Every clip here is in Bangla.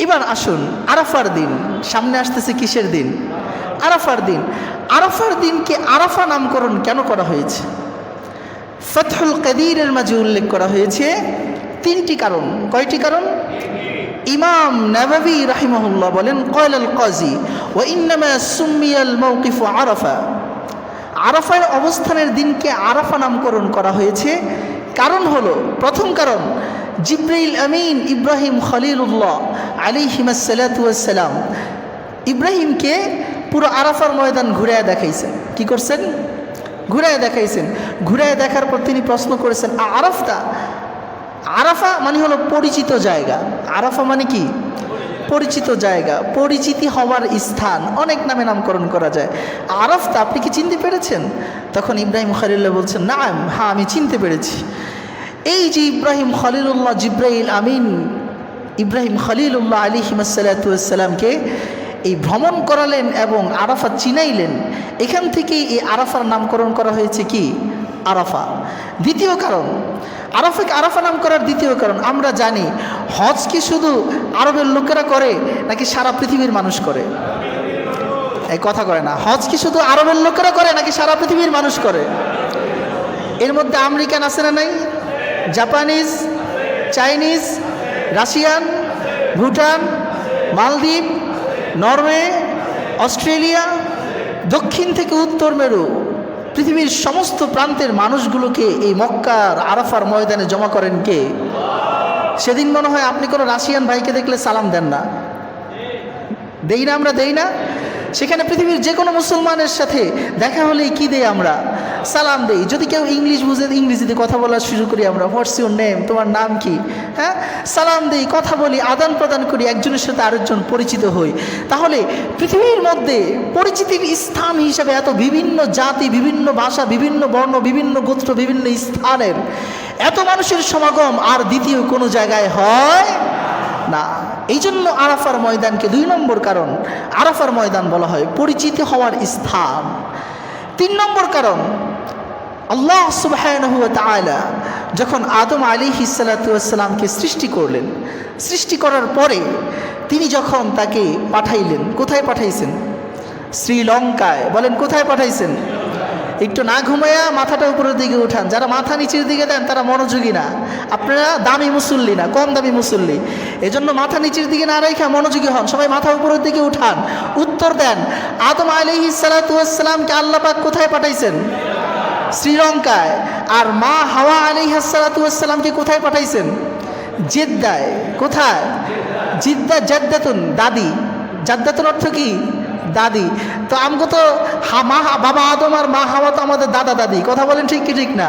এবার আসুন আরাফার দিন সামনে আসতেছে, কিসের দিন? আরাফার দিন। আরাফার দিনকে আরাফা নামকরণ কেন করা হয়েছে? ফতহুল কাদিরের মাঝে উল্লেখ করা হয়েছে তিনটি কারণ। কয়টি কারণ? ইমাম নাওয়াবী রাহিমাহুল্লাহ বলেন, ক্বালাল কাজী ওয়া ইন্নামা সুম্মিয়াল মাওকিফু আরাফা, আরাফার অবস্থানের দিনকে আরাফা নামকরণ করা হয়েছে। কারণ হলো, প্রথম কারণ, জিবরাইল আমিন ইব্রাহিম খলিলুল্লাহ আলাইহিস সালাতু ওয়াস সালাম ইব্রাহিমকে পুরো আরাফার ময়দান ঘুরায় দেখাইছেন। কি করছেন? ঘুরায় দেখাইছেন। ঘুরায় দেখার পর তিনি প্রশ্ন করেছেন, আরাফতা, আরাফা মানে হলো পরিচিত জায়গা। আরাফা মানে কি? পরিচিত জায়গা, পরিচিতি হওয়ার স্থান। অনেক নামে নামকরণ করা যায়। আরাফতা, আপনি কি চিনতে পেরেছেন? তখন ইব্রাহিম খলিলুল্লাহ বলছেন, নাম, হ্যাঁ আমি চিনতে পেরেছি। এই যে ইব্রাহিম খলিলুল্লাহ জিবরাইল আমিন ইব্রাহিম খলিলুল্লাহ আলাইহিস সালাতু ওয়াস সালামকে এই ভ্রমণ করালেন এবং আরাফা চিনাইলেন, এখান থেকেই এই আরাফার নামকরণ করা হয়েছে কি? আরাফা। দ্বিতীয় কারণ, আরাফাকে আরাফা নাম করার দ্বিতীয় কারণ, আমরা জানি হজ কি শুধু আরবের লোকেরা করে নাকি সারা পৃথিবীর মানুষ করে? এই কথা কয় না। হজ কি শুধু আরবের লোকেরা করে নাকি সারা পৃথিবীর মানুষ করে? এর মধ্যে আমেরিকান আছে না নাই? জাপানিজ, চাইনিজ, রাশিয়ান, ভুটান, মালদ্বীপ, নরওয়ে, অস্ট্রেলিয়া, দক্ষিণ থেকে উত্তর মেরু, পৃথিবীর সমস্ত প্রান্তের মানুষগুলোকে এই মক্কার আরাফার ময়দানে জমা করেন কে? সেদিন মনে হয় আপনি কোনো রাশিয়ান ভাইকে দেখলে সালাম দেন না। দেই না? আমরা দেই না? সেখানে পৃথিবীর যে কোনো মুসলমানের সাথে দেখা হলেই কি দেই? আমরা সালাম দেই। যদি কেউ ইংলিশ বুঝে ইংরেজিতে কথা বলা শুরু করি আমরা, হোয়াটস ইউর নেম, তোমার নাম কি, হ্যাঁ, সালাম দেই, কথা বলি, আদান প্রদান করি, একজনের সাথে আরেকজন পরিচিত হই। তাহলে পৃথিবীর মধ্যে পরিচিতির স্থান হিসাবে এত বিভিন্ন জাতি, বিভিন্ন ভাষা, বিভিন্ন বর্ণ, বিভিন্ন গোত্র, বিভিন্ন স্থানের এত মানুষের সমাগম আর দ্বিতীয় কোনো জায়গায় হয় না। এই জন্য আরাফার ময়দানকে, দুই নম্বর কারণ, আরাফার ময়দান বলা হয় পরিচিতি হওয়ার স্থান। তিন নম্বর কারণ, আল্লাহ সুবহানাহু ওয়া তাআলা যখন আদম আলাইহিস সালাতু ওয়াস সালামকে সৃষ্টি করলেন, সৃষ্টি করার পরে তিনি যখন তাকে পাঠাইলেন, কোথায় পাঠাইছেন? শ্রীলঙ্কায়। বলেন কোথায় পাঠাইছেন? একটু না ঘুমাইয়া মাথাটা উপরের দিকে উঠান। যারা মাথা নিচের দিকে দেন তারা মনোযোগী না। আপনারা দামি মুসল্লি না, কম দামি মুসল্লি। এজন্য মাথা নিচের দিকে না রাখা মনোযোগী হন। সবাই মাথা উপরের দিকে উঠান, উত্তর দেন। আদম আলাইহিস সালাতু ওয়াস সালামকে আল্লাহ পাক কোথায় পাঠাইছেন? শ্রীলঙ্কায়। আর মা হাওয়া আলাইহিস সালাতু ওয়াস সালামকে কোথায় পাঠাইছেন? জেদ্দায়। কোথায়? জিদ্দা, জাদ্দাতুন, দাদি। জাদ্দাতুন অর্থ কি? দাদি। তো আমগো তো বাবা আদম আর মা হাওয়া তো আমাদের দাদা দাদি। কথা বলেন ঠিক কি ঠিক না?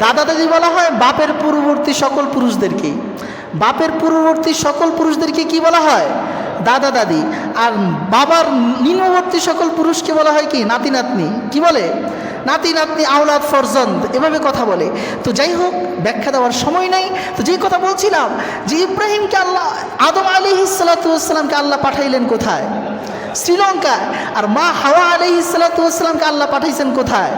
দাদা দাদি বলা হয় বাপের পূর্ববর্তী সকল পুরুষদেরকে। বাপের পূর্ববর্তী সকল পুরুষদেরকে কি বলা হয়? দাদা দাদি। আর বাবার নিম্নবর্তী সকল পুরুষকে বলা হয় কি? নাতি নাতনি। কি বলে? নাতি নাতনি, আওলাদ, ফরজন্দ, এভাবে কথা বলে। তো যাই হোক, ব্যাখ্যা দেওয়ার সময় নাই। তো যেই কথা বলছিলাম যে ইব্রাহিমকে আল্লাহ, আদম আলাইহিস সালাতু ওয়াস সালামকে আল্লাহ পাঠাইলেন কোথায়? শ্রীলঙ্কায়। আর মা হাওয়া আলাইহিস সালাতু ওয়াস সালামকে আল্লাহ পাঠাইছেন কোথায়?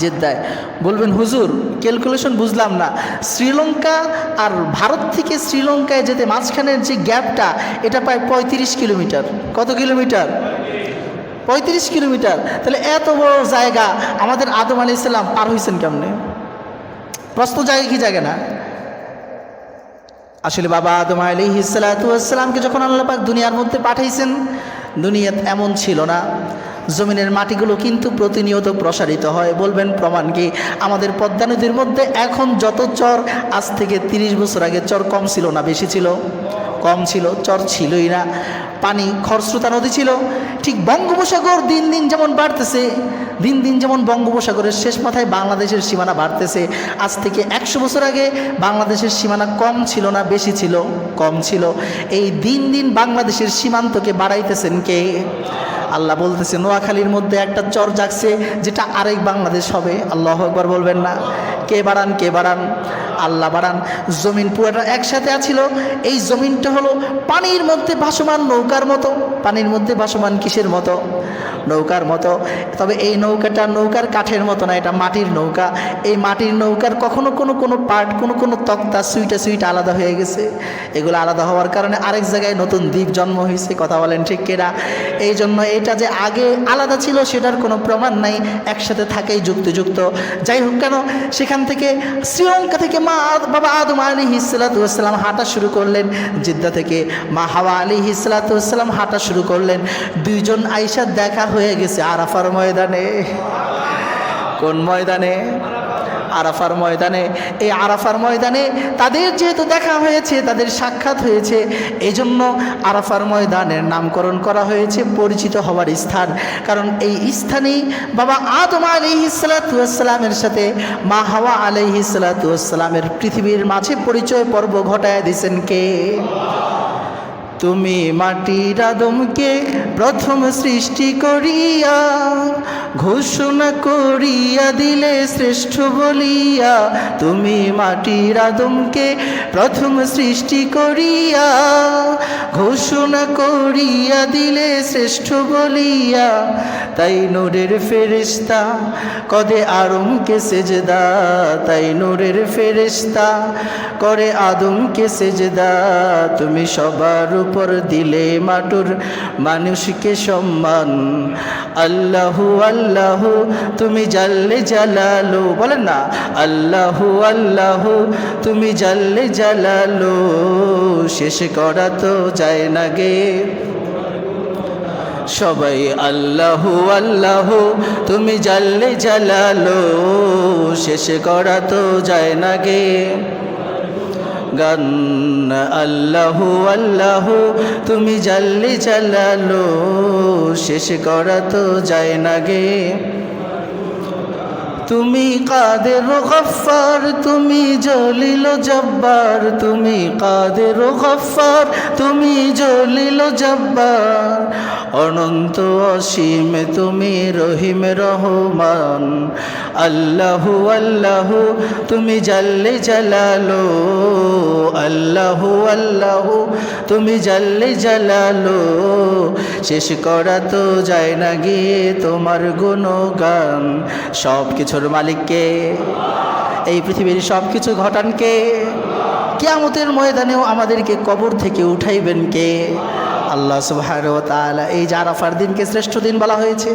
জেদ্দায়। বলবেন হুজুর ক্যালকুলেশন বুঝলাম না। শ্রীলঙ্কা আর ভারত থেকে শ্রীলঙ্কায় যেতে মাঝখানের যে গ্যাপটা, এটা প্রায় 35 কিলোমিটার। কত কিলোমিটার? 35 কিলোমিটার। তাহলে এত বড় জায়গা আমাদের আদম আলাইহিস সালাম পার হয়েছেন কেমনে? প্রশ্ন জায়গা কি জায়গা না? আসলে বাবা আদম আলাইহিস সালাতু ওয়াস সালামকে যখন আল্লাহ পাক দুনিয়ার মধ্যে পাঠাইছেন, দুনিয়া এমন ছিল না। জমিনের মাটিগুলো কিন্তু প্রতিনিয়ত প্রসারিত হয়। বলবেন প্রমাণ কি? আমাদের পদ্মা নদীর মধ্যে এখন যত চর, আজ থেকে 30 বছর আগে চর কম ছিল না বেশি ছিল? কম ছিল, চর ছিলই না। পানি খরস্রোতা নদী ছিল। ঠিক বঙ্গোপসাগর দিন দিন যেমন বাড়তেছে, দিন দিন যেমন বঙ্গোপসাগরের শেষ মাথায় বাংলাদেশের সীমানা বাড়তেছে, আজ থেকে 100 বছর আগে বাংলাদেশের সীমানা কম ছিল না বেশি ছিল? কম ছিল। এই দিন দিন বাংলাদেশের সীমান্তকে বাড়াইতেছেন কে? আল্লাহ বলতেছে নোয়াখালীর মধ্যে একটা চর জাগছে যেটা আরেক বাংলাদেশ হবে। আল্লাহু আকবার বলবেন না? কে বাড়ান? কে বাড়ান? আল্লাহ বাড়ান। জমিন পুরোটা একসাথে আছিল। এই জমিনটা হলো পানির মধ্যে ভাসমান নৌকার মতো। পানির মধ্যে ভাসমান কিসের মতো? নৌকার মতো। তবে এই নৌকাটা নৌকার কাঠের মতো না, এটা মাটির নৌকা। এই মাটির নৌকার কখনো কোনো পার্ট, কোনো তক্তা সুইটা আলাদা হয়ে গেছে। এগুলো আলাদা হওয়ার কারণে আরেক জায়গায় নতুন দ্বীপ জন্ম হয়েছে। কথা বলেন ঠিক কিনা? এই জন্য এটা যে আগে আলাদা ছিল সেটার কোনো প্রমাণ নাই, একসাথে থাকেই যুক্ত। যাই হোক কেন, সেখান থেকে শ্রীলঙ্কা থেকে বাবা আদম আলাইহিস সালাতু ওয়াস সালাম হাঁটা শুরু করলেন। জিদ্দা থেকে মা হাওয়া আলাইহিস সালাতু ওয়াস সালাম হাঁটা শুরু করলেন। দুইজন আয়েশা দেখা হয়ে গেছে আরাফার ময়দানে। কোন ময়দানে? আরাফার ময়দানে। এই আরাফার ময়দানে তাদের যেহেতু দেখা হয়েছে, তাদের সাক্ষাৎ হয়েছে, এই জন্য আরাফার ময়দানের নামকরণ করা হয়েছে পরিচিত হওয়ার স্থান। কারণ এই স্থানেই বাবা আদম আলাইহিস সালাতু ওয়াস সালামের সাথে মা হাওয়া আলাইহিস সালাতু ওয়াস সালামের পৃথিবীর মাঝে পরিচয় পর্ব ঘটায় দিয়েছেন কে? তুমি মাটির আদমকে প্রথম সৃষ্টি করিয়া ঘোষণা করিয়া দিলে শ্রেষ্ঠ বলিয়া। তুমি মাটির আদমকে প্রথম সৃষ্টি করিয়া ঘোষণা করিয়া দিলে শ্রেষ্ঠ বলিয়া। তাই নূরের ফেরেশতা করে আদমকে সেজদা, তাই নূরের ফেরেশতা করে আদমকে সেজদা। তুমি সবার উপর দিলে মাটুর মানুষকে সম্মান। আল্লাহু আল্লাহু তুমি জাল্লে জালালু, বলেন না আল্লাহু আল্লাহু তুমি জাল্লে জালালু। শেষ করা তো যায় না গে সবাই আল্লাহু আল্লাহু তুমি জাল্লে জালালু। শেষ করা তো যায় না গে গান। আল্লাহু আল্লাহু তুমি জাল্লে জালালু। শেষ করা তো যায় না গে। তুমি কাদের গফফার তুমি জলিল জব্বার, তুমি কাদের গফফার তুমি জলিল জব্বার। অনন্ত অসীম তুমি রহিম রহমান। আল্লাহু আল্লাহু তুমি জাল্লে জালালু। আল্লাহু আল্লাহু তুমি জাল্লে জালালু। শেষ করা তো যায় না গিয়ে তোমার গুণগান। সব কিছুর মালিককে, এই পৃথিবীর সব কিছু ঘটান কে? কিয়ামতের ময়দানেও আমাদেরকে কবর থেকে উঠাইবেন কে? আল্লাহ সুবহানাহু ওয়া তাআলা। এই যে আরাফার দিনকে শ্রেষ্ঠ দিন বলা হয়েছে।